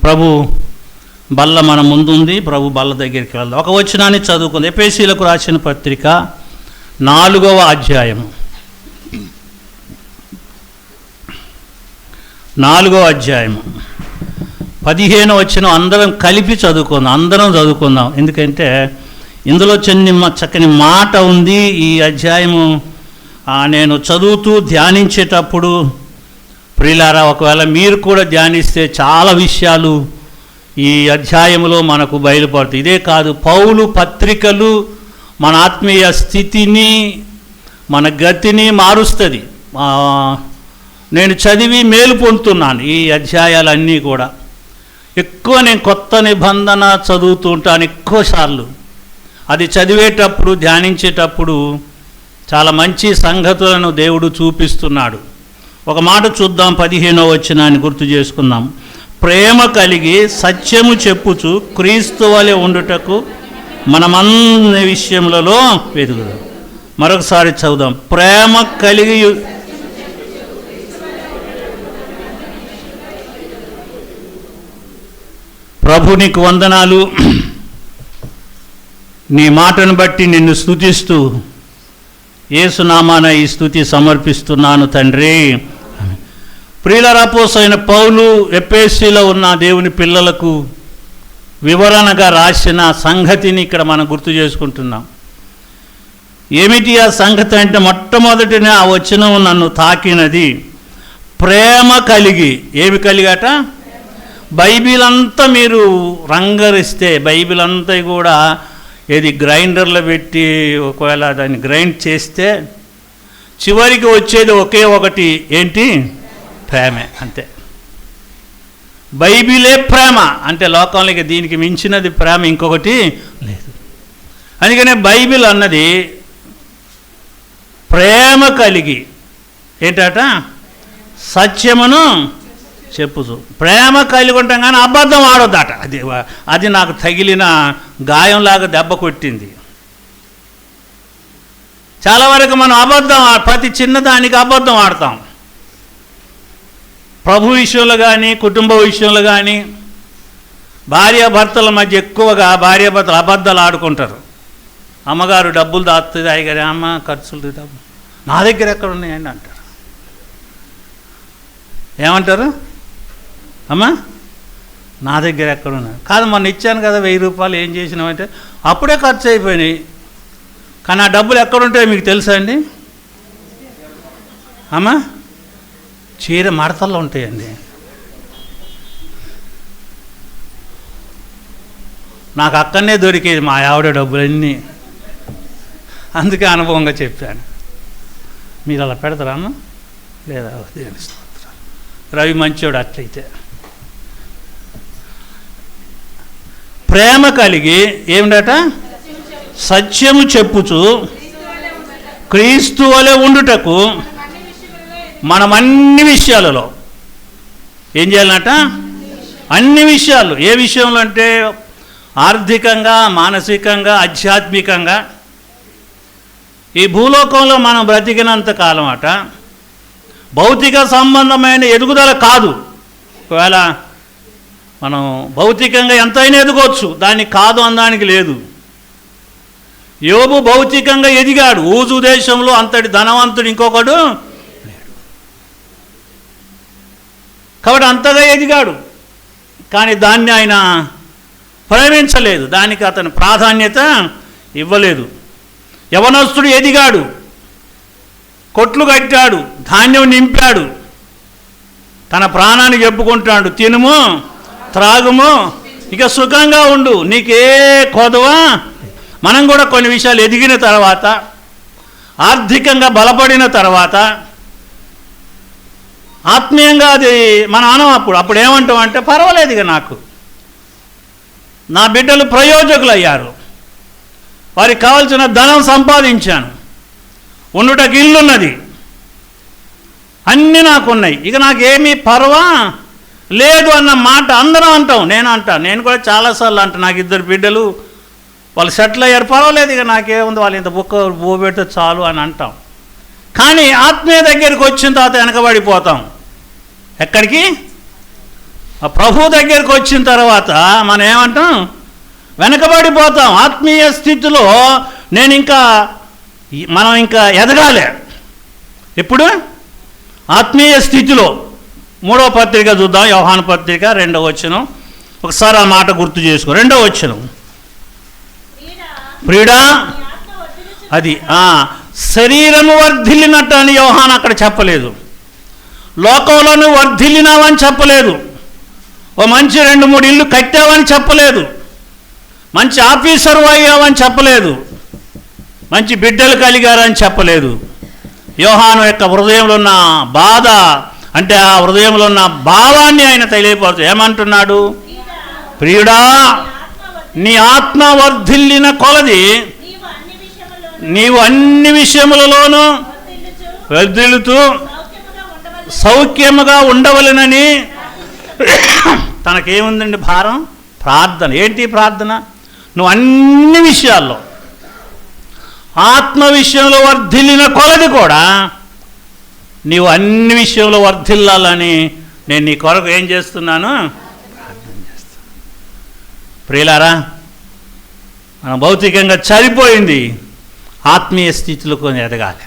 ప్రభు బల్ల మన ముందుంది. ప్రభు బల్ల దగ్గరికి వెళ్దాం. ఒక వచనాన్ని చదువుకుంది. ఎఫెసీయులకు రాసిన పత్రిక 4వ అధ్యాయం 15వ వచనం అందరం కలిపి చదువుకుందాం. ఎందుకంటే ఇందులో చక్కని మాట ఉంది. ఈ అధ్యాయము నేను చదువుతూ ధ్యానించేటప్పుడు ప్రియులారా, ఒకవేళ మీరు కూడా ధ్యానిస్తే చాలా విషయాలు ఈ అధ్యాయంలో మనకు బయలుపడుతుంది. ఇదే కాదు, పౌలు పత్రికలు మన ఆత్మీయ స్థితిని, మన గతిని మారుస్తుంది. నేను చదివి మేలు పొందుతున్నాను. ఈ అధ్యాయాలన్నీ కూడా ఎక్కువ నేను కొత్త నిబంధన చదువుతూ ఉంటాను ఎక్కువసార్లు. అది చదివేటప్పుడు, ధ్యానించేటప్పుడు చాలా మంచి సంగతులను దేవుడు చూపిస్తున్నాడు. ఒక మాట చూద్దాం. 15వ వచనాన్ని గుర్తు చేసుకుందాం. ప్రేమ కలిగి సత్యము చెప్పుచు క్రీస్తు వలె ఉండుటకు మనమన్ని విషయములలో వెతుకుదాం. మరొకసారి చదువుదాం. ప్రేమ కలిగి ప్రభు నీకు వందనాలు. నీ మాటను బట్టి నిన్ను స్తుతిస్తూ యేసునామాన ఈ స్తుతి సమర్పిస్తున్నాను తండ్రి. ప్రియులారా, అపోస్తలుడైన పౌలు ఎఫెసీలో ఉన్న దేవుని పిల్లలకు వివరణగా రాసిన సంగతిని ఇక్కడ మనం గుర్తు చేసుకుంటున్నాం. ఏమిటి ఆ సంగతి అంటే, మొట్టమొదటినే ఆ వచనం నన్ను తాకినది. ప్రేమ కలిగి. ఏమి కలిగాట? బైబిల్ అంతా మీరు రంగరిస్తే, బైబిల్ అంతా కూడా ఏది గ్రైండర్లో పెట్టి ఒకవేళ దాన్ని గ్రైండ్ చేస్తే చివరికి వచ్చేది ఒకే ఒకటి. ఏంటి? ప్రేమే. అంతే. బైబిలే ప్రేమ అంటే లోకంలోకి దీనికి మించినది ప్రేమ ఇంకొకటి లేదు. అందుకనే బైబిల్ అన్నది ప్రేమ కలిగి ఏంటట? సత్యమును చెప్పుచు. ప్రేమ కలిగి ఉంటాం కానీ అబద్ధం ఆడొద్దట. అది నాకు తగిలిన గాయంలాగా దెబ్బ కొట్టింది. చాలా వరకు మనం ప్రతి చిన్నదానికి అబద్ధం ఆడతాం. ప్రభు విషయంలో కానీ, కుటుంబ విషయంలో కానీ, భార్యాభర్తల మధ్య ఎక్కువగా భార్యాభర్తలు అబద్ధాలు ఆడుకుంటారు. అమ్మగారు డబ్బులు దాస్తుంది, అయ్యగారి అమ్మ ఖర్చులు డబ్బులు నా దగ్గర ఎక్కడ ఉన్నాయండి అంటారు. ఏమంటారు? అమ్మా నా దగ్గర ఎక్కడ ఉన్నాయి? కాదు, మొన్న ఇచ్చాను కదా 1000 రూపాయలు, ఏం చేసినామంటే అప్పుడే ఖర్చు అయిపోయినాయి. కానీ ఆ డబ్బులు ఎక్కడుంటాయో మీకు తెలుసా అండి? అమ్మా చీర మడతల్లో ఉంటాయండి. నాకు అక్కడనే దొరికేది మా ఆవిడ డబ్బులన్నీ. అందుకే అనుభవంగా చెప్పాను. మీరు అలా పెడతారా అమ్మ? లేదా? రవి మంచోడు. అట్లయితే ప్రేమ కలిగి ఏమిటట? సత్యము చెప్పుచు క్రీస్తు వలె ఉండుటకు మనం అన్ని విషయాలలో ఏం చేయాలన్నట? అన్ని విషయాలు. ఏ విషయంలో అంటే ఆర్థికంగా, మానసికంగా, ఆధ్యాత్మికంగా. ఈ భూలోకంలో మనం బ్రతికినంత కాలం అట భౌతిక సంబంధమైన ఎదుగుదల కాదు. ఒకవేళ మనం భౌతికంగా ఎంతైనా ఎదగవచ్చు, దాన్ని కాదు అనడానికి లేదు. యోబు భౌతికంగా ఎదిగాడు. ఊజు దేశంలో అంతటి ధనవంతుడు ఇంకొకడు లేడు. కాబట్టి అంతగా ఎదిగాడు. కానీ దాన్ని ఆయన ప్రేమించలేదు, దానికి అతను ప్రాధాన్యత ఇవ్వలేదు. యవనస్తుడు ఎదిగాడు, కొట్లు కట్టాడు, ధాన్యం నింపాడు, తన ప్రాణాన్ని చెప్పుకుంటాడు, తినుము త్రాగుము ఇక సుఖంగా ఉండు, నీకే కొదవా. మనం కూడా కొన్ని విషయాలు ఎదిగిన తర్వాత, ఆర్థికంగా బలపడిన తర్వాత, ఆత్మీయంగా అది మనం అనం. అప్పుడు ఏమంటామంటే, పర్వాలేదు ఇక నాకు నా బిడ్డలు ప్రయోజకులు అయ్యారు, వారికి కావాల్సిన ధనం సంపాదించాను, ఉండుటకు ఇల్లున్నది, అన్నీ నాకున్నాయి, ఇక నాకేమీ పర్వా లేదు అన్న మాట అందరం అంటాం. నేను కూడా చాలాసార్లు అంటాను. నాకు 2 బిడ్డలు, వాళ్ళు సెటిల్ అయ్యారు, పర్వాలేదు ఇక నాకేముంది, వాళ్ళు ఇంత బుక్క పెడితే చాలు అని అంటాం. కానీ ఆత్మీయ దగ్గరికి వచ్చిన తర్వాత వెనకబడిపోతాం. ఎక్కడికి? ఆ ప్రభు దగ్గరికి వచ్చిన తర్వాత మనం ఏమంటాం? వెనకబడిపోతాం. ఆత్మీయ స్థితిలో మనం ఇంకా ఎదగాలి. ఇప్పుడు ఆత్మీయ స్థితిలో 3వ పత్రిక చూద్దాం, యోహాను పత్రిక 2వ వచనం. ఒకసారి ఆ మాట గుర్తు చేసుకో. 2వ వచనం, ప్రియుడా అది శరీరము వర్ధిల్లినట్టు అని యోహాను అక్కడ చెప్పలేదు. లోకంలోను వర్ధిల్లినావని చెప్పలేదు. ఓ మంచి 2-3 ఇళ్ళు కట్టావని చెప్పలేదు. మంచి ఆఫీసర్ అయ్యావని చెప్పలేదు. మంచి బిడ్డలు కలిగారని చెప్పలేదు. యోహాను యొక్క హృదయంలో ఉన్న బాధ, అంటే ఆ హృదయంలో ఉన్న భావాన్ని ఆయన తెలియపరుచు. ఏమంటున్నాడు? ప్రియుడా, నీ ఆత్మ వర్ధిల్లిన కొలది నీవు అన్ని విషయములలోనూ వర్ధిల్లుతూ సౌఖ్యముగా ఉండవలెనని. తనకేముందండి భారం? ప్రార్థన. ఏంటి ప్రార్థన? నువ్వు అన్ని విషయాల్లో ఆత్మ విషయంలో వర్ధిల్లిన కొలది కూడా నీవు అన్ని విషయంలో వర్ధిల్లాలని నేను నీ కొరకు ఏం చేస్తున్నాను? ప్రార్థన చేస్తాను. ప్రియులారా, మనం భౌతికంగా చనిపోయింది, ఆత్మీయ స్థితిలో కొన్ని ఎదగాలి,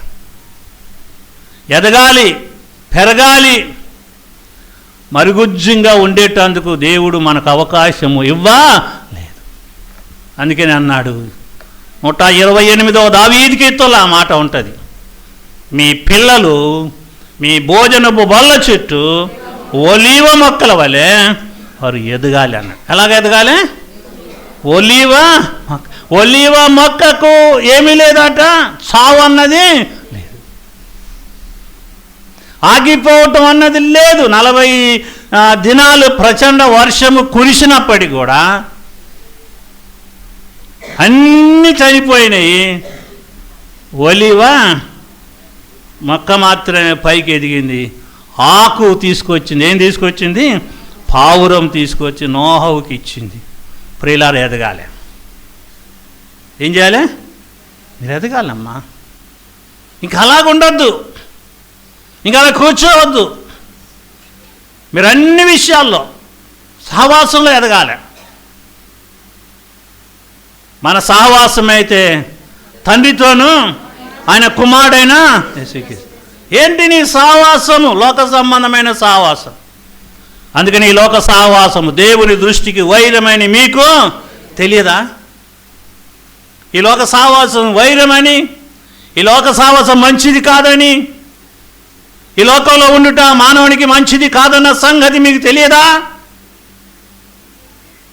పెరగాలి. మరుగుజ్జంగా ఉండేటందుకు దేవుడు మనకు అవకాశము ఇవ్వలేదు. అందుకని అన్నాడు 128వ దావీదు కీర్తనలో ఆ మాట ఉంటుంది. మీ పిల్లలు మీ భోజనపు బల్ల చుట్టూ ఒలీవ మొక్కల వలె వారు ఎదగాలి అన్నాడు. ఎలాగ ఎదగాలి? ఒలీవ మొక్కకు ఏమీ లేదట, చావు అన్నది లేదు, ఆగిపోవటం అన్నది లేదు. 40 దినాలు ప్రచండ వర్షము కురిసినప్పటికీ కూడా అన్నీ చనిపోయినాయి. ఒలీవ మొక్క మాత్రమే పైకి ఎదిగింది. ఆకు తీసుకొచ్చింది. ఏం తీసుకొచ్చింది? పావురం తీసుకొచ్చి నోహవుకి ఇచ్చింది. ప్రియులారా, ఎదగాలి. ఏం చేయాలి? మీరు ఎదగాలమ్మా. ఇంకా అలాగ ఉండొద్దు, ఇంకా అలా కూర్చోవద్దు. మీరు అన్ని విషయాల్లో సహవాసంలో ఎదగాలి. మన సహవాసం అయితే తండ్రితోనూ ఆయన కుమారుడైన ఏంటి నీ సహవాసము? లోక సంబంధమైన సహవాసం. అందుకని ఈ లోక సహవాసము దేవుని దృష్టికి వైరమని మీకు తెలియదా? ఈ లోక సహవాసం వైరమని, ఈ లోక సహవాసం మంచిది కాదని, ఈ లోకంలో ఉండుట మానవునికి మంచిది కాదన్న సంగతి మీకు తెలియదా?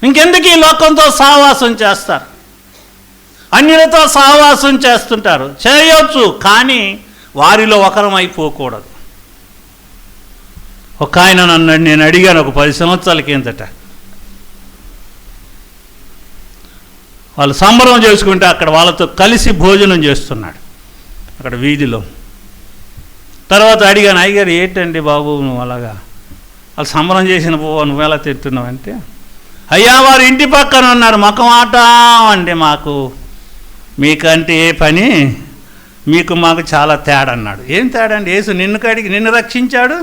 ఇంకెందుకు ఈ లోకంతో సహవాసం చేస్తారు? అన్యులతో సహవాసం చేస్తుంటారు, చేయొచ్చు, కానీ వారిలో ఒకరం అయిపోకూడదు. ఒక ఆయన నన్ను నేను అడిగాను ఒక 10 సంవత్సరాల కిందట. వాళ్ళు సంబరం చేసుకుంటే అక్కడ వాళ్ళతో కలిసి భోజనం చేస్తున్నాడు అక్కడ వీధిలో. తర్వాత అడిగాను, అయ్యగారు ఏంటండి బాబు నువ్వు అలాగా వాళ్ళు సంబరం చేసిన నువ్వు ఎలా తింటున్నావు అంటే, అయ్యా వారు ఇంటి పక్కన ఉన్నారు, మకమాట అంటే మాకు మీకంటే ఏ పని, మీకు మాకు చాలా తేడా అన్నాడు. ఏం తేడా అండి? యేసు నిన్ను రక్షించాడు.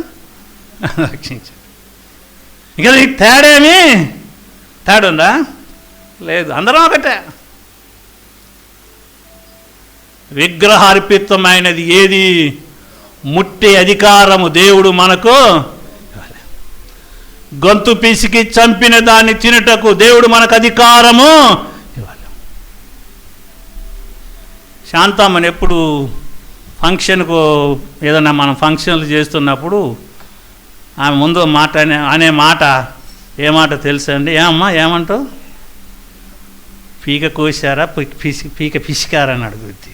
ఇక నీకు తేడేమి? తేడా ఉందా? లేదు, అందరం ఒకటే. విగ్రహార్పితమైనది ఏది ముట్టే అధికారము దేవుడు మనకు ఇవ్వాలి. గొంతు పిసికి చంపిన దాన్ని తినుటకు దేవుడు మనకు అధికారము ఇవ్వాలి. శాంతమ్మని ఎప్పుడు ఫంక్షన్కు ఏదైనా మనం ఫంక్షన్లు చేస్తున్నప్పుడు ఆమె ముందు మాట అనే మాట ఏ మాట తెలుసా అండి? ఏమమ్మా ఏమంటావు? పీక కోసారా పీక పిసికారని అడుగుద్ది.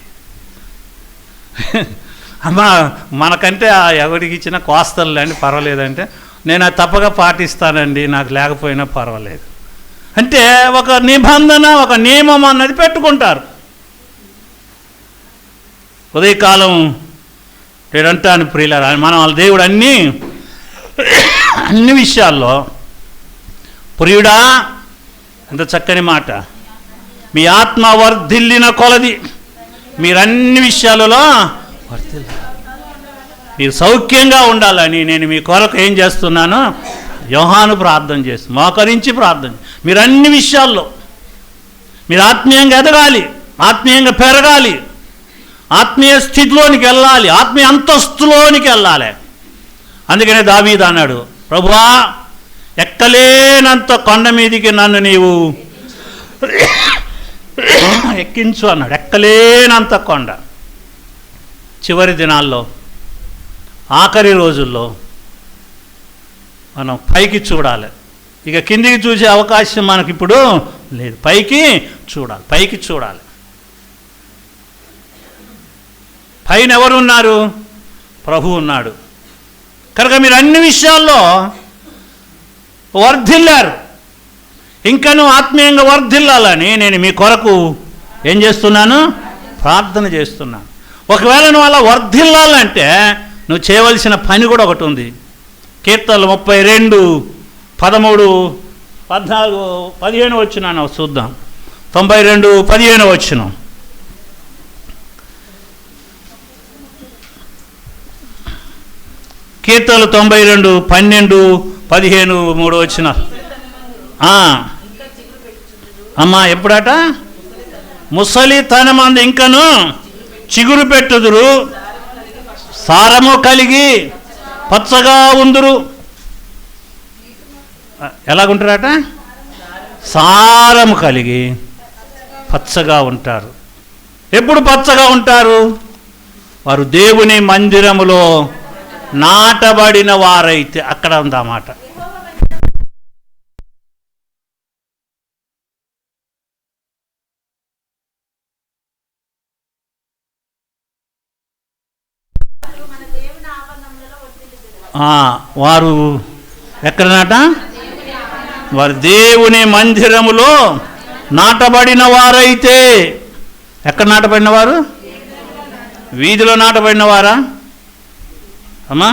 అమ్మా మనకంటే ఎవరికి ఇచ్చినా కోస్తలు అండి పర్వాలేదంటే, నేను అది తప్పగా పాటిస్తానండి, నాకు లేకపోయినా పర్వాలేదు అంటే ఒక నిబంధన, ఒక నియమం అన్నది పెట్టుకుంటారు. ఉదయకాలం నేనంటాను ప్రియులారా, మనం వాళ్ళ దేవుడు అన్ని విషయాల్లో ప్రియుడా, ఎంత చక్కని మాట, మీ ఆత్మ వర్ధిల్లిన కొలది మీరన్ని విషయాలలో వర్ధిల్లాలి, మీరు సౌఖ్యంగా ఉండాలని నేను మీ కొరకు ఏం చేస్తున్నాను? యోహాను ప్రార్థన చేసి మోకరించి ప్రార్థన. మీరు అన్ని విషయాల్లో మీరు ఆత్మీయంగా ఎదగాలి, ఆత్మీయంగా పెరగాలి, ఆత్మీయ స్థితిలోనికి వెళ్ళాలి, ఆత్మీయ అంతస్తులోనికి వెళ్ళాలి. అందుకనే దావీదు అన్నాడు, ప్రభువా ఎక్కలేనంత కొండ మీదికి నన్ను నీవు ఎక్కించు అన్నాడు. ఎక్కలేనంత కొండ. చివరి దినాల్లో, ఆఖరి రోజుల్లో మనం పైకి చూడాలి. ఇక కిందికి చూసే అవకాశం మనకి ఇప్పుడు లేదు. పైకి చూడాలి, పైకి చూడాలి. పైన ఎవరు ఉన్నారు? ప్రభు ఉన్నాడు. కనుక మీరు అన్ని విషయాల్లో వర్ధిల్లారు. ఇంకనూ ఆత్మీయంగా వర్ధిల్లాలని నేను మీ కొరకు ఏం చేస్తున్నాను? ప్రార్థన చేస్తున్నాను. ఒకవేళ నువ్వు అలా వర్ధిల్లాలంటే నువ్వు చేయవలసిన పని కూడా ఒకటి ఉంది. కీర్తనలు 32, 13, 14, 15 వచ్చినాను చూద్దాం. 92, 15 వచ్చినాం. కీర్తనలు 92, 12, 15, 3 వచ్చిన. అమ్మా ఎప్పుడట? ముసలి తన మంది ఇంకను చిగురు పెట్టుదురు, సారము కలిగి పచ్చగా ఉందురు. ఎలాగుంటారట? సారము కలిగి పచ్చగా ఉంటారు. ఎప్పుడు పచ్చగా ఉంటారు? వారు దేవుని మందిరములో నాటబడిన వారైతే. అక్కడ ఉందన్నమాట. వారు ఎక్కడనాట? వారు దేవుని మందిరములో నాటబడిన వారైతే. ఎక్కడ నాటబడిన వారు? వీధిలో నాటబడిన వారా అమ్మా?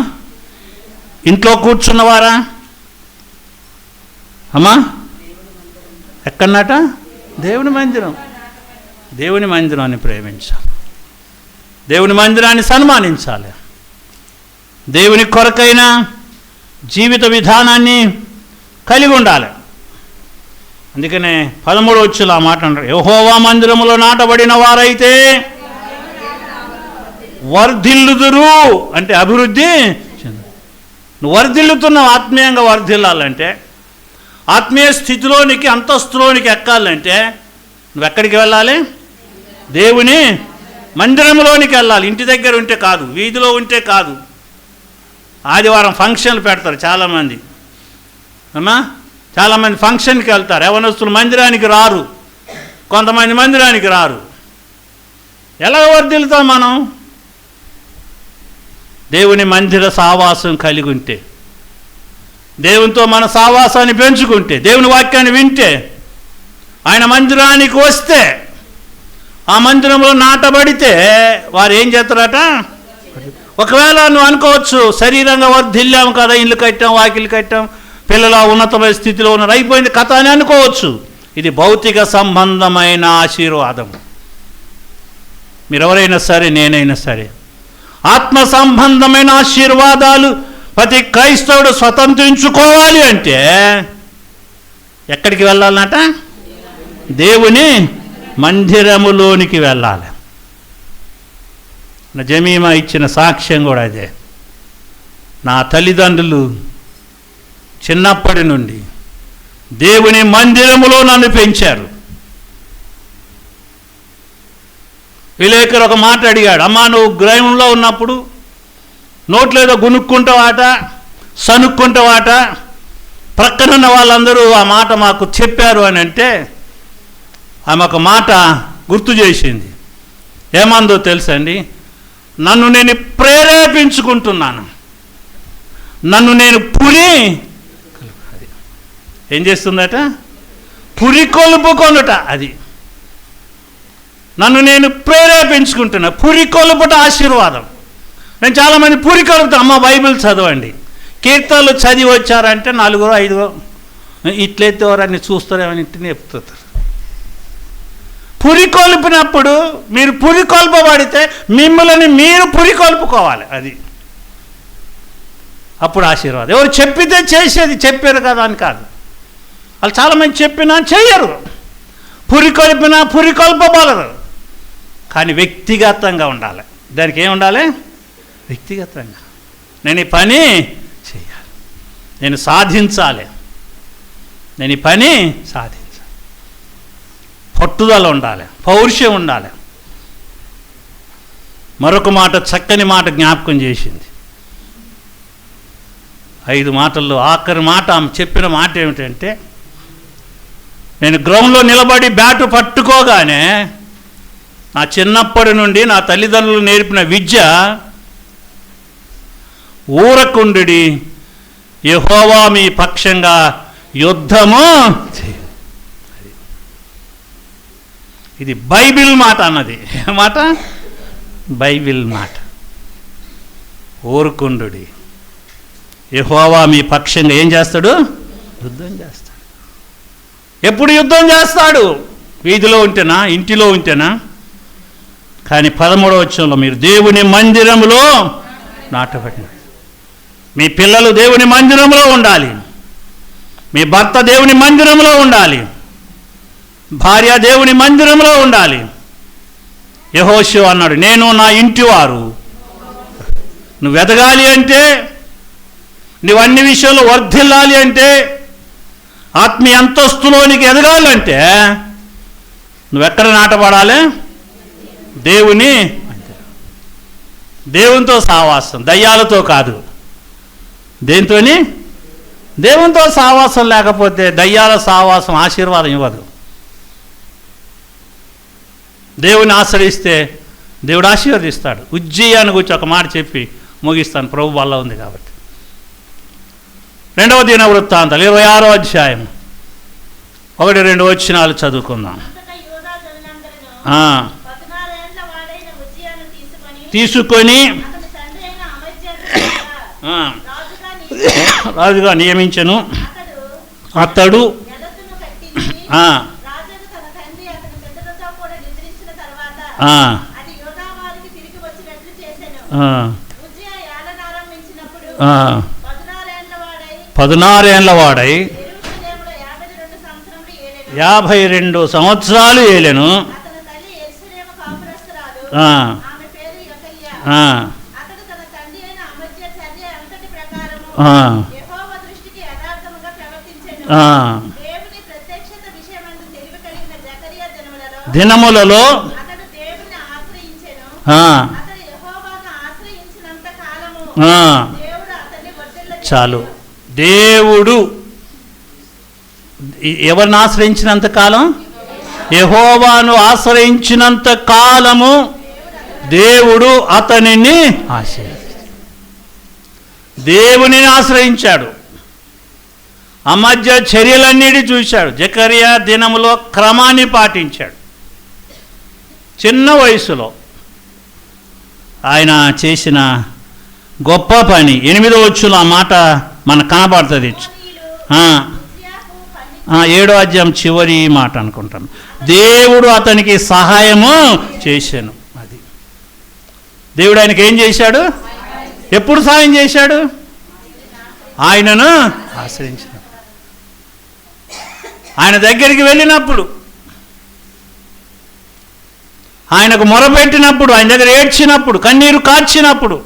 ఇంట్లో కూర్చున్నవారా అమ్మా? ఎక్కడనాట? దేవుని మందిరం. దేవుని మందిరాన్ని ప్రేమించాలి, దేవుని మందిరాన్ని సన్మానించాలి, దేవుని కొరకైన జీవిత విధానాన్ని కలిగి ఉండాలి. అందుకనే 13 వచ్చులు ఆ మాట అంటారు, యెహోవా మందిరములో నాటబడిన వారైతే వర్ధిల్లుదురు. అంటే అభివృద్ధి చెందు. నువ్వు వర్ధిల్లుతున్నావు. ఆత్మీయంగా వర్ధిల్లాలంటే, ఆత్మీయ స్థితిలోనికి అంతస్తులోనికి ఎక్కాలంటే నువ్వు ఎక్కడికి వెళ్ళాలి? దేవుని మందిరంలోనికి వెళ్ళాలి. ఇంటి దగ్గర ఉంటే కాదు, వీధిలో ఉంటే కాదు. ఆదివారం ఫంక్షన్లు పెడతారు చాలామంది అమ్మా. చాలామంది ఫంక్షన్కి వెళ్తారు. యవనస్తులు మందిరానికి రారు, కొంతమంది మందిరానికి రారు. ఎలా వర్ధిల్లుతాం మనం? దేవుని మందిర సావాసం కలిగి ఉంటే, దేవునితో మన సావాసాన్ని పెంచుకుంటే, దేవుని వాక్యాన్ని వింటే, ఆయన మందిరానికి వస్తే, ఆ మందిరంలో నాటబడితే వారు ఏం చేస్తారట? ఒకవేళ నువ్వు అనుకోవచ్చు, శరీరంగా వర్ధిల్లాము కదా, ఇల్లు కట్టాం, వాకిలు కట్టాం, పిల్లల ఉన్నతమైన స్థితిలో ఉన్నారు, అయిపోయింది కథ అని అనుకోవచ్చు. ఇది భౌతిక సంబంధమైన ఆశీర్వాదం. మీరెవరైనా సరే, నేనైనా సరే, ఆత్మ సంబంధమైన ఆశీర్వాదాలు ప్రతి క్రైస్తవుడు స్వతంత్రించుకోవాలి అంటే ఎక్కడికి వెళ్ళాలన్నట? దేవుని మందిరములోనికి వెళ్ళాలి. జమీమా ఇచ్చిన సాక్ష్యం కూడా అదే. నా తల్లిదండ్రులు చిన్నప్పటి నుండి దేవుని మందిరములో నన్ను పెంచారు. విలేకరు ఒక మాట అడిగాడు, అమ్మా నువ్వు గ్రామంలో ఉన్నప్పుడు నోట్లేదో గునుక్కుంటావాట, సనుక్కుంటావాట, ప్రక్కనున్న వాళ్ళందరూ ఆ మాట మాకు చెప్పారు అని అంటే ఆమె ఒక మాట గుర్తు చేసింది. ఏమందో తెలుసండి? నన్ను నేను ప్రేరేపించుకుంటున్నాను, నన్ను నేను ఏం చేస్తుందట? పురికొల్పుకొనుట. అది నన్ను నేను ప్రేరేపించుకుంటున్నా. పురికొల్పుట ఆశీర్వాదం. నేను చాలామంది పురికొల్పుతా, అమ్మ బైబిల్ చదవండి, కీర్తనలు చదివి వచ్చారంటే 4, 5 ఇట్లయితే ఎవరన్నీ చూస్తారేమని ఇంటిని చెప్తారు. పురికొల్పినప్పుడు మీరు పురికొల్పబడితే మిమ్మల్ని మీరు పురికొల్పుకోవాలి. అది అప్పుడు ఆశీర్వాదం. ఎవరు చెప్పితే చేసేది, చెప్పారు కదా అని కాదు. వాళ్ళు చాలామంది చెప్పినా చెయ్యరు, పురికొల్పబలరు. కానీ వ్యక్తిగతంగా ఉండాలి. దానికి ఏమి ఉండాలి? వ్యక్తిగతంగా నేను ఈ పని చేయాలి, నేను సాధించాలి, నేను ఈ పని సాధించాలి. పట్టుదల ఉండాలి, పౌరుషం ఉండాలి. మరొక మాట, చక్కని మాట జ్ఞాపకం చేసింది. 5 మాటల్లో ఆఖరి మాట ఆమె చెప్పిన మాట ఏమిటంటే, నేను గ్రౌండ్లో నిలబడి బ్యాటు పట్టుకోగానే నా చిన్నప్పటి నుండి నా తల్లిదండ్రులు నేర్పిన విద్య, ఊరకుండి యెహోవా మీ పక్షంగా యుద్ధము. ఇది బైబిల్ మాట అన్నది. మాట బైబిల్ మాట. ఊరుకుండు, యెహోవా మీ పక్షంగా ఏం చేస్తాడు? యుద్ధం చేస్తాడు. ఎప్పుడు యుద్ధం చేస్తాడు? వీధిలో ఉంటేనా, ఇంటిలో ఉంటేనా? కానీ 13వ వచనంలో మీరు దేవుని మందిరంలో నాటబడిన, మీ పిల్లలు దేవుని మందిరంలో ఉండాలి, మీ భర్త దేవుని మందిరంలో ఉండాలి, భార్య దేవుని మందిరంలో ఉండాలి. యెహోషువ అన్నాడు, నేను నా ఇంటి వారు. నువ్వు ఎదగాలి అంటే, నువ్వు అన్ని విషయాల్లో వర్ధిల్లాలి అంటే, ఆత్మీయ అంతస్తులోనికి ఎదగాలంటే నువ్వెక్కడ నాటబడాలి? దేవుని, దేవునితో సావాసం, దయ్యాలతో కాదు. దేనితోని? దేవునితో సావాసం లేకపోతే దయ్యాల సావాసం ఆశీర్వాదం ఇవ్వదు. దేవుని ఆశ్రయిస్తే దేవుడు ఆశీర్వదిస్తాడు. ఉజ్జీయాన్ని గురించి ఒక మాట చెప్పి ముగిస్తాను, ప్రభు వల్ల ఉంది కాబట్టి. 2వ దినవృత్తాంతాలు 26వ అధ్యాయం 1-2 వచనాలు చదువుకుందాం. తీసుకొని రాజుగా నియమించను. అతడు పదునారేండ్ల వాడై 52 సంవత్సరాలు ఏలెను. దినములలో చాలు. దేవుడు ఎవరిని ఆశ్రయించినంత కాలం? యెహోవాను ఆశ్రయించినంత కాలము దేవుడు అతనిని ఆశ్రయించాడు. దేవునిని ఆశ్రయించాడు. అమధ్య చర్యలన్నిటి చూశాడు. జకరియా దినములో క్రమాన్ని పాటించాడు. చిన్న వయసులో ఆయన చేసిన గొప్ప పని 8వ వచనంలో ఆ మాట మనకు కనబడుతుంది. 7వ అధ్యాయం చివరి మాట అనుకుంటాను. దేవుడు అతనికి సహాయము చేశాను. అది దేవుడు ఆయనకి ఏం చేశాడు? ఎప్పుడు సహాయం చేశాడు? ఆయనను ఆశ్రయించినప్పుడు, ఆయన దగ్గరికి వెళ్ళినప్పుడు, ఆయనకు మొరపెట్టినప్పుడు, ఆయన దగ్గర ఏడ్చినప్పుడు, కన్నీరు కార్చినప్పుడు.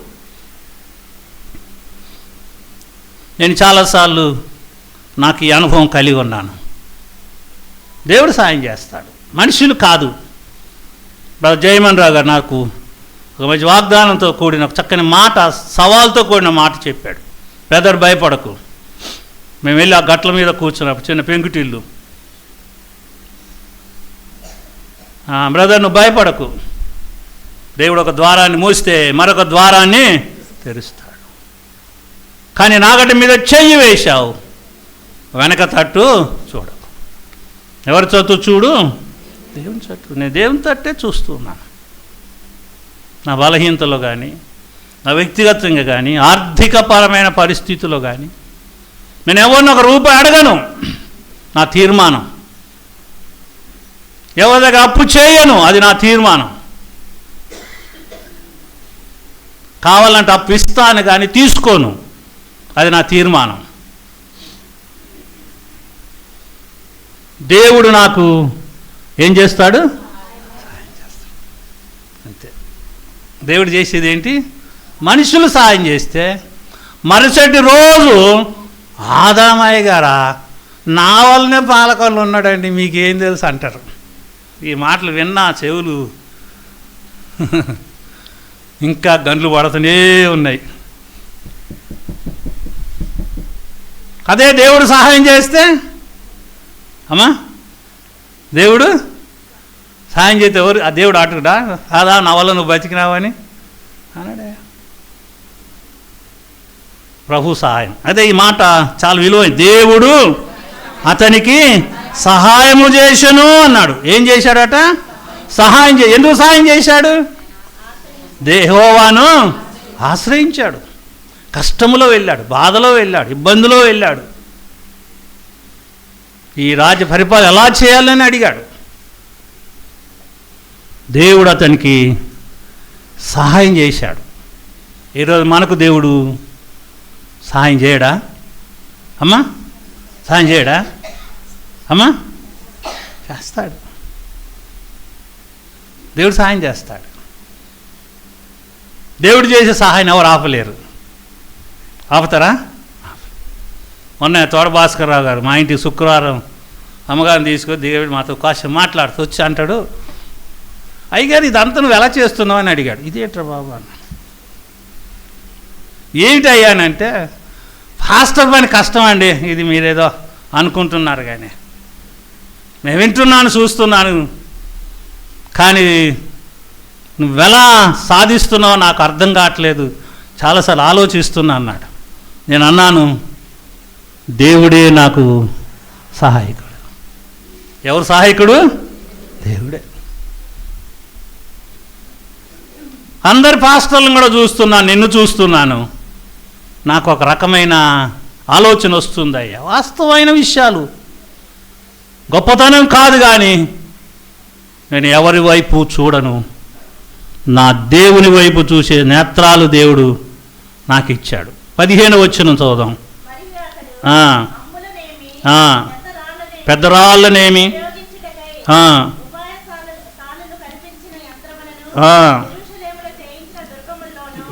నేను చాలాసార్లు నాకు ఈ అనుభవం కలిగి ఉన్నాను. దేవుడు సాయం చేస్తాడు, మనుషులు కాదు. జయమన్ రావు గారు నాకు ఒక మంచి వాగ్దానంతో కూడిన చక్కని మాట, సవాల్తో కూడిన మాట చెప్పాడు. బ్రదర్ భయపడకు. మేము వెళ్ళి ఆ గట్ల మీద కూర్చున్నప్పుడు, చిన్న పెంకుటిల్లు, బ్రదర్ నువ్వు భయపడకు, దేవుడు ఒక ద్వారాన్ని మూస్తే మరొక ద్వారాన్ని తెరుస్తాడు. కానీ నాగటి మీద చెయ్యి వేశావు, వెనక తట్టు చూడకు. ఎవరి తట్టు చూడు? దేవుని తట్టు. నేను దేవుని తట్టే చూస్తున్నాను. నా బలహీనతలో కానీ, నా వ్యక్తిగతంగా కానీ, ఆర్థికపరమైన పరిస్థితుల్లో కానీ నేను ఎవరిని ఒక రూపాయి అడగను. నా తీర్మానం. ఎవరి దగ్గర అప్పు చేయను, అది నా తీర్మానం. కావాలంటే అప్పు ఇస్తాను కానీ తీసుకోను. అది నా తీర్మానం. దేవుడు నాకు ఏం చేస్తాడు? సహాయం చేస్తాడు. అంతే. దేవుడు చేసేది ఏంటి? మనుషులు సహాయం చేస్తే మరుసటి రోజు ఆదామయ్య గారా నా వల్లనే పాలకొల్లు ఉన్నాడండి, మీకేం తెలుసు అంటారు. ఈ మాటలు విన్నా చెవులు ఇంకా గండ్లు పడుతూనే ఉన్నాయి. అదే దేవుడు సహాయం చేస్తే, అమ్మా దేవుడు సహాయం చేస్తే ఎవరు? ఆ దేవుడు అటుడా అదా నా వల్ల నువ్వు బతికినావని అన్నాడే. ప్రభు సహాయం. అదే ఈ మాట చాలా విలువైంది. దేవుడు అతనికి సహాయము చేసెను అన్నాడు. ఏం చేశాడట? సహాయం ఎందుకు సహాయం చేశాడు? యెహోవాను ఆశ్రయించాడు. కష్టములో వెళ్ళాడు, బాధలో వెళ్ళాడు, ఇబ్బందిలో వెళ్ళాడు. ఈ రాజ్య పరిపాలన ఎలా చేయాలని అడిగాడు. దేవుడు అతనికి సహాయం చేశాడు. ఈరోజు మనకు దేవుడు సహాయం చేయడా అమ్మా? సహాయం చేయడా అమ్మా? చేస్తాడు. దేవుడు సహాయం చేస్తాడు. దేవుడు చేసే సహాయం ఎవరు ఆపలేరు. ఆపుతారా? మొన్న తోట భాస్కర్రావు గారు మా ఇంటికి శుక్రవారం అమ్మగారిని తీసుకొని దేవుడు మాతో కాస్త మాట్లాడుతూ వచ్చి అంటాడు, అయ్యగారు ఇదంతా నువ్వు ఎలా చేస్తున్నావు అని అడిగాడు. ఇదేట్రా బాబు అన్న. ఏమిటి అయ్యానంటే, పాస్టర్ పని కష్టం అండి, ఇది మీరేదో అనుకుంటున్నారు కానీ నేను వింటున్నాను, చూస్తున్నాను, కానీ నువ్వెలా సాధిస్తున్నావో నాకు అర్థం కావట్లేదు, చాలాసార్లు ఆలోచిస్తున్నా అన్నాడు. నేను అన్నాను, దేవుడే నాకు సహాయకుడు. ఎవరు సహాయకుడు? దేవుడే. అందరి పాస్టర్లను కూడా చూస్తున్నాను, నిన్ను చూస్తున్నాను, నాకు ఒక రకమైన ఆలోచన వస్తుందయ్యా. వాస్తవమైన విషయాలు, గొప్పతనం కాదు, కానీ నేను ఎవరి వైపు చూడను, నా దేవుని వైపు చూసే నేత్రాలు దేవుడు నాకు ఇచ్చాడు. 15వ వచనం చదువుదాం. పెద్ద రాళ్ళనేమి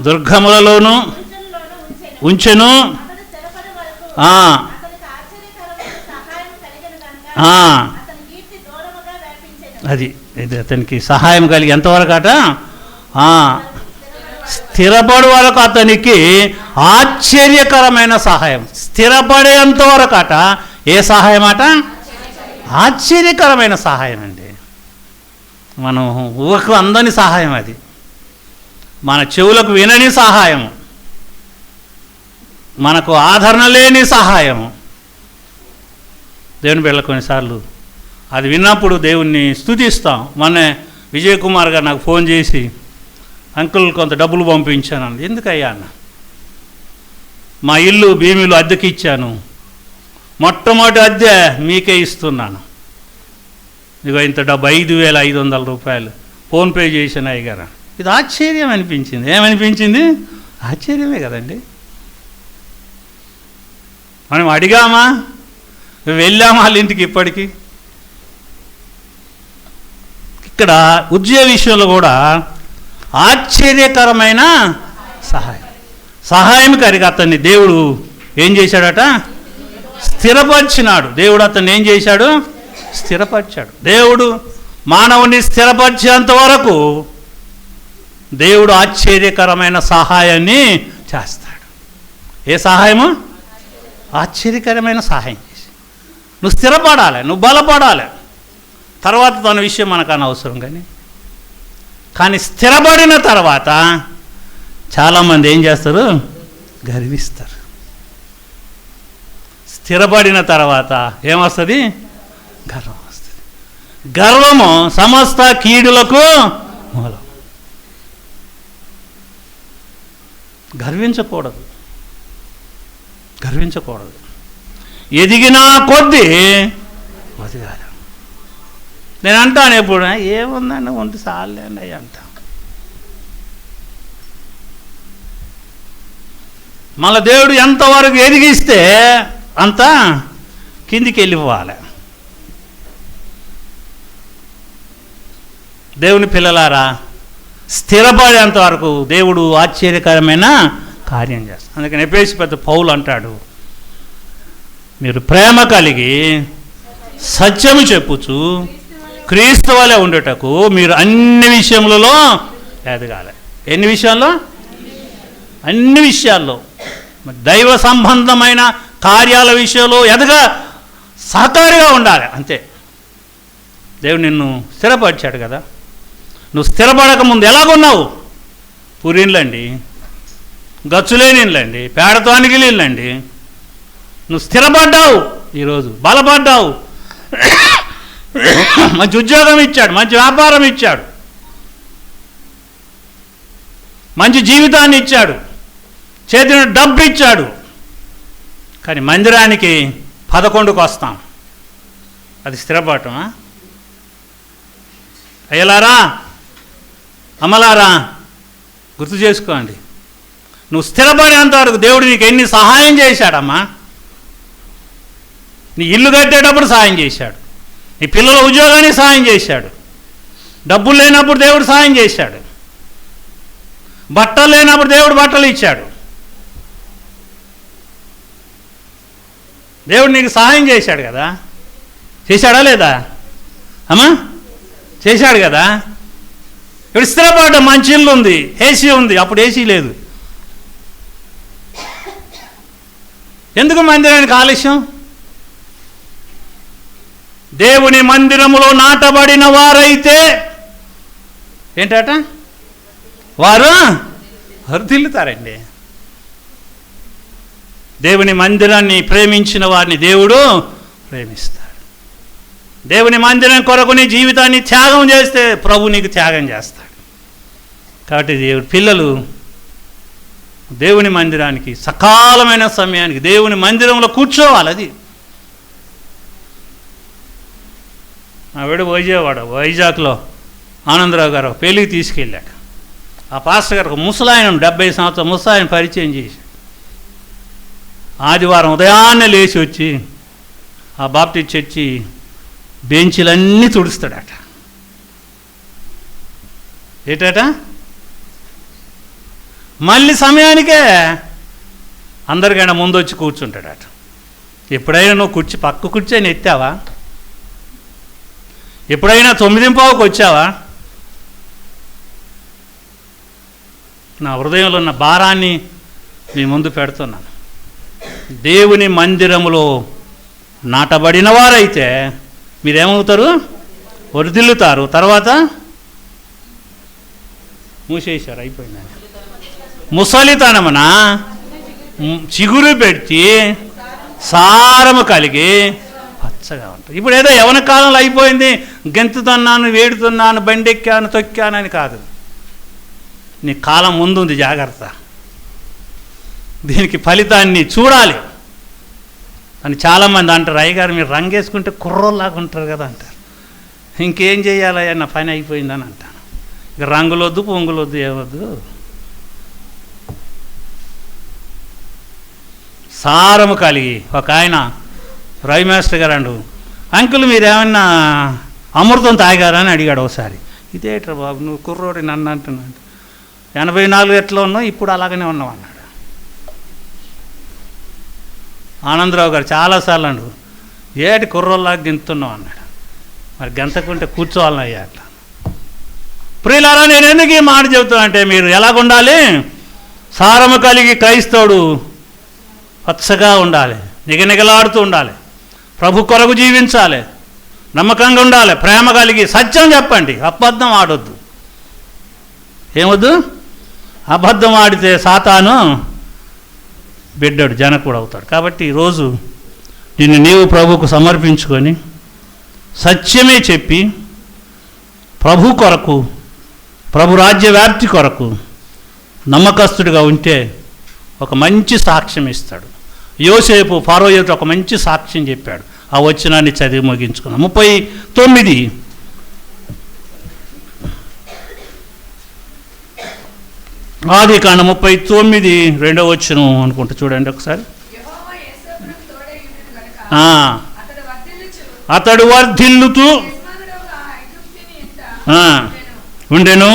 దుర్గములలోను ఉంచెను. అది అతనికి సహాయం కలిగి ఎంతవరకు అట? స్థిరపడు వరకు అతనికి ఆశ్చర్యకరమైన సహాయం. స్థిరపడేంతవరకు అట ఏ సహాయం అట? ఆశ్చర్యకరమైన సహాయం అండి. మనం ఊహకు అందని సహాయం అది. మన చెవులకు వినని సహాయం, మనకు ఆదరణ లేని సహాయము. దేవుని బిడ్డలు కొన్నిసార్లు అది విన్నప్పుడు దేవుణ్ణి స్తుతిస్తాం. మొన్న విజయ్ కుమార్ గారు నాకు ఫోన్ చేసి, అంకుల్ కొంత డబ్బులు పంపించాను అన్నది. ఎందుకయ్యా అన్న? మా ఇల్లు భీమిలో అద్దెకి ఇచ్చాను, మొట్టమొదటి అద్దె మీకే ఇస్తున్నాను, ఇదిగో ఇంత డబ్బు 5,500 రూపాయలు ఫోన్పే చేశాను అయ్యగారు. ఇది ఆశ్చర్యం అనిపించింది. ఏమనిపించింది? ఆశ్చర్యమే కదండి. మనం అడిగామా? వెళ్ళామా వాళ్ళ ఇంటికి? ఇప్పటికీ ఇక్కడ ఉద్యోగ విషయంలో కూడా ఆశ్చర్యకరమైన సహాయం కలిగి అతన్ని దేవుడు ఏం చేశాడట? స్థిరపరిచినాడు. దేవుడు అతన్ని ఏం చేశాడు? స్థిరపరిచాడు. దేవుడు మానవుని స్థిరపరిచేంత వరకు దేవుడు ఆశ్చర్యకరమైన సహాయాన్ని చేస్తాడు. ఏ సహాయము? ఆశ్చర్యకరమైన సహాయం చేసి నువ్వు స్థిరపడాలి, నువ్వు బలపడాలి. తర్వాత తన విషయం మనకు అనవసరం. కానీ స్థిరపడిన తర్వాత చాలామంది ఏం చేస్తారు? గర్విస్తారు. స్థిరపడిన తర్వాత ఏమొస్తుంది? గర్వం వస్తుంది. గర్వము సమస్త కీడులకు మూలం. గర్వించకూడదు. ఎదిగినా కొద్దీ వదిగాలి. నేను అంటాను ఎప్పుడు, ఏముందండి ఒంటి సార్లేండి అయ్యి అంటా. మళ్ళీ దేవుడు ఎంతవరకు ఎదిగిస్తే అంత కిందికి వెళ్ళిపోవాలి. దేవుని పిల్లలారా, స్థిరపడేంత వరకు దేవుడు ఆశ్చర్యకరమైన కార్యం చేస్తాడు. అందుకని ఎఫెసీ పెద్ద పౌలు అంటాడు, మీరు ప్రేమ కలిగి సత్యము చెప్పుచు క్రీస్తు వలె ఉండుటకు మీరు అన్ని విషయములలో ఎదగాలి. ఎన్ని విషయాల్లో? అన్ని విషయాల్లో. దైవ సంబంధమైన కార్యాల విషయంలో సహకారిగా ఉండాలి. అంతే. దేవుడు నిన్ను స్థిరపరిచాడు కదా. నువ్వు స్థిరపడక ముందు ఎలాగున్నావు? పురిన్లండి, గచ్చులేనిళ్ళండి, పేడతో అణిగిలిళ్ళండి. నువ్వు స్థిరపడ్డావు, ఈరోజు బలపడ్డావు, మంచి ఉద్యోగం ఇచ్చాడు, మంచి వ్యాపారం ఇచ్చాడు, మంచి జీవితాన్ని ఇచ్చాడు, చేతిన డబ్బు ఇచ్చాడు. కానీ మందిరానికి 11కు వస్తాం. అది స్థిరపడటమా? అయ్యలారా, అమ్మలారా, గుర్తు చేసుకోండి. నువ్వు స్థిరపడేంత వరకు దేవుడు నీకు ఎన్ని సహాయం చేశాడమ్మా. నీ ఇల్లు కట్టేటప్పుడు సహాయం చేశాడు, నీ పిల్లల ఉద్యోగానికి సహాయం చేశాడు, డబ్బులు లేనప్పుడు దేవుడు సహాయం చేశాడు, బట్టలు లేనప్పుడు దేవుడు బట్టలు ఇచ్చాడు. దేవుడు నీకు సహాయం చేశాడు కదా. చేశాడా లేదా అమ్మా? చేశాడు కదా. ఇప్పుడు స్థిరపడ్డ మంచి ఇల్లు ఉంది, ఏసీ ఉంది. అప్పుడు ఏసీ లేదు. ఎందుకు మందిరానికి ఆలస్యం? దేవుని మందిరములో నాటబడిన వారైతే ఏంటట? వారు వర్ధిల్లుతారండి. దేవుని మందిరాన్ని ప్రేమించిన వారిని దేవుడు ప్రేమిస్తాడు. దేవుని మందిరం కొరకు నీ జీవితాన్ని త్యాగం చేస్తే ప్రభు నీకు త్యాగం చేస్తాడు. కాబట్టి దేవుడి పిల్లలు దేవుని మందిరానికి సకాలమైన సమయానికి దేవుని మందిరంలో కూర్చోవాలి. అది మా వీడు వైజాగ్లో ఆనందరావు గారు పెళ్ళికి తీసుకెళ్ళాక ఆ పాస్టర్ గారు ముసలాయన 70 సంవత్సరాల ముసలాయన పరిచయం చేసి ఆదివారం ఉదయాన్నే లేచి వచ్చి ఆ బాప్టిస్ట్ చర్చి బెంచీలన్నీ తుడుస్తాడట. ఏటట? మళ్ళీ సమయానికే అందరికైనా ముందు వచ్చి కూర్చుంటాడట. ఎప్పుడైనా నువ్వు పక్క కుర్చీని ఎత్తావా? ఎప్పుడైనా 9:15కు వచ్చావా? నా హృదయంలో ఉన్న భారాన్ని మీ ముందు పెడుతున్నాను. దేవుని మందిరములో నాటబడిన వారైతే మీరేమవుతారు? వర్ధిల్లుతారు. తర్వాత మూసేశారు, అయిపోయిందని. ముసలితనమున చిగురు పెట్టి సారము కలిగి పచ్చగా ఉంటుంది. ఇప్పుడు ఏదో యవన కాలంలో అయిపోయింది, గెంతుతున్నాను, వేడుతున్నాను, బండెక్కాను, తొక్కానని కాదు. నీ కాలం ముందుంది, జాగ్రత్త. దీనికి ఫలితాన్ని చూడాలి అని చాలామంది అంటారు. అయ్యగారు మీరు రంగేసుకుంటే కుర్రోలాగా ఉంటారు కదా అంటారు. ఇంకేం చేయాలయ్యా, నా పని అయిపోయిందని అంటాను. ఇక రంగులొద్దు, పొంగులొద్దు, ఏమొద్దు. సారము కలిగి ఒక ఆయన రవి మాస్టర్ గారు అండు, అంకుల్ మీరేమన్నా అమృతం తాగారా అని అడిగాడు ఒకసారి. ఇదేట్రా బాబు నువ్వు కుర్రోడి నన్ను అంటున్నాడు. 84 ఎట్లా ఉన్నావు, ఇప్పుడు అలాగనే ఉన్నావు అన్నాడు. ఆనందరావు గారు చాలాసార్లు అండు, ఏటి కుర్రోళ్ళలాగా గెంతున్నావు అన్నాడు. మరి గెంతకుంటే కూర్చోవాలయ్యా అట్లా. ప్రియులారా, నేను ఎందుకు ఈ మాట చెబుతున్నా అంటే మీరు ఎలాగుండాలి? సారము కలిగి క్రైస్తవుడు పచ్చగా ఉండాలి, నిగనిగలాడుతూ ఉండాలి, ప్రభు కొరకు జీవించాలి, నమ్మకంగా ఉండాలి, ప్రేమ కలిగి సత్యం చెప్పండి, అబద్ధం ఆడొద్దు. ఏమొద్దు? అబద్ధం ఆడితే సాతాను బిడ్డడు, జనకుడు అవుతాడు. కాబట్టి ఈరోజు నిన్ను నీవు ప్రభువుకు సమర్పించుకొని సత్యమే చెప్పి ప్రభు కొరకు, ప్రభు రాజ్య వ్యాప్తి కొరకు నమ్మకస్తుడిగా ఉంటే ఒక మంచి సాక్ష్యం ఇస్తాడు. యోసేపు ఫరో ఎదుట ఒక మంచి సాక్ష్యం చెప్పాడు. ఆ వచనాన్ని చదివి ముగించుకున్నాం. 39 39 ఆదికాండం 39:2 అనుకుంటా, చూడండి ఒకసారి. అతడు వర్ధిల్లుతూ ఉండెను.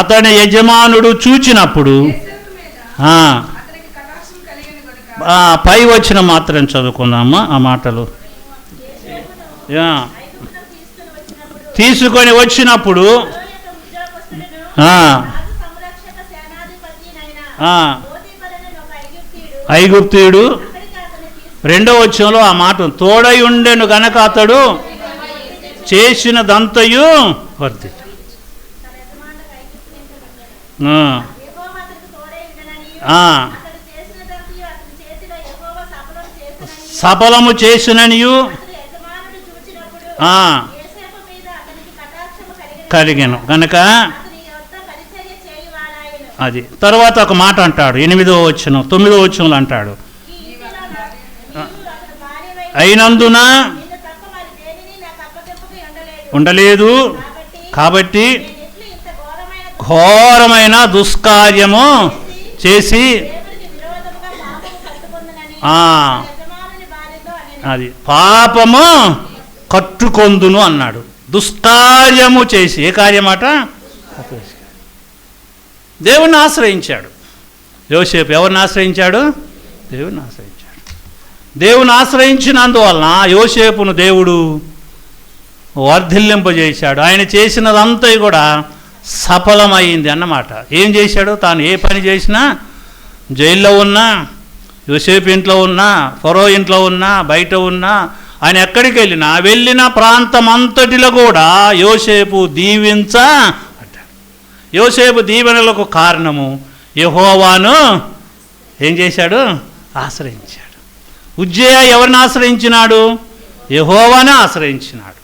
అతని యజమానుడు చూచినప్పుడు పై వచ్చిన మాత్రం చదువుకుందామా ఆ మాటలు. తీసుకొని వచ్చినప్పుడు ఐగుప్తీయుడు, 2వ వచనంలో ఆ మాట, తోడై ఉండెను గనక అతడు చేసినదంతయు వర్ధి. సఫలము చేసిననియు కలిగెను గనక. అది తర్వాత ఒక మాట అంటాడు, 8వ వచనం 9వ వచనంలో అంటాడు, అయినందున ఉండలేదు కాబట్టి ఘోరమైన దుష్కార్యము చేసి అది పాపము కట్టుకొందును అన్నాడు. దుష్కార్యము చేసి, ఏ కార్యమాట? దేవుణ్ణి ఆశ్రయించాడు యోసేపు. ఎవరిని ఆశ్రయించాడు? దేవుణ్ణి ఆశ్రయించాడు. దేవుని ఆశ్రయించినందువలన యోసేపును దేవుడు వర్ధిల్లింపజేశాడు. ఆయన చేసినదంతా కూడా సఫలమైంది అన్నమాట. ఏం చేశాడు? తాను ఏ పని చేసినా, జైల్లో ఉన్నా, యోసేపు ఇంట్లో ఉన్నా, ఫరో ఇంట్లో ఉన్నా, బయట ఉన్నా, ఆయన ఎక్కడికి వెళ్ళిన ప్రాంతం అంతటిలో కూడా యోసేపు యోసేపు దీవెనలకు కారణము యెహోవాను ఏం చేశాడు? ఆశ్రయించాడు. ఉజ్జయ ఎవరిని ఆశ్రయించినాడు? యెహోవాను ఆశ్రయించినాడు.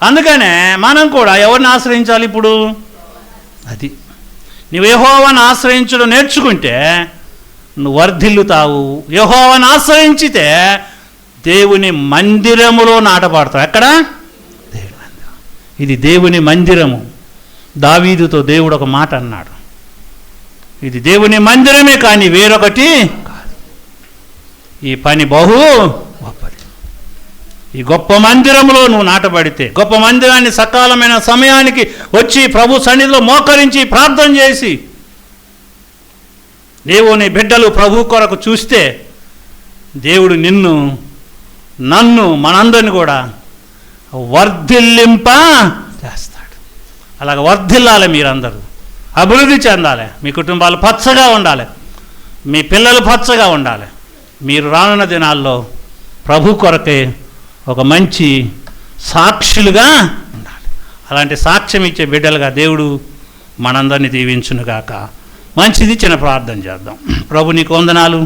అందుకనే మనం కూడా ఎవరిని ఆశ్రయించాలి ఇప్పుడు? అది నువ్వు యెహోవాను ఆశ్రయించడం నేర్చుకుంటే నువ్వు వర్ధిల్లుతావు. యెహోవాను ఆశ్రయించితే దేవుని మందిరములో నాటబడతావు. ఎక్కడ? దేవుని మందిరం. ఇది దేవుని మందిరము. దావీదుతో దేవుడు ఒక మాట అన్నాడు, ఇది దేవుని మందిరమే కానీ వేరొకటి కాదు. ఈ పని బహు గొప్పది. ఈ గొప్ప మందిరంలో నువ్వు నాటబడితే, గొప్ప మందిరాన్ని సకాలమైన సమయానికి వచ్చి ప్రభు సన్నిధిలో మోకరించి ప్రార్థన చేసి దేవుని బిడ్డలు ప్రభు కొరకు చూస్తే దేవుడు నన్ను మనందరిని కూడా వర్ధిల్లింప చేస్తాడు. అలాగ వర్ధిల్లాలి. మీరందరూ అభివృద్ధి చెందాలి. మీ కుటుంబాలు పచ్చగా ఉండాలి. మీ పిల్లలు పచ్చగా ఉండాలి. మీరు రానున్న దినాల్లో ప్రభు కొరకే ఒక మంచి సాక్షులుగా ఉండాలి. అలాంటి సాక్ష్యం ఇచ్చే బిడ్డలుగా దేవుడు మనందరినీ దీవించునుగాక. మంచిది. చిన్న ప్రార్థన చేద్దాం. ప్రభు నీకు వందనాలు.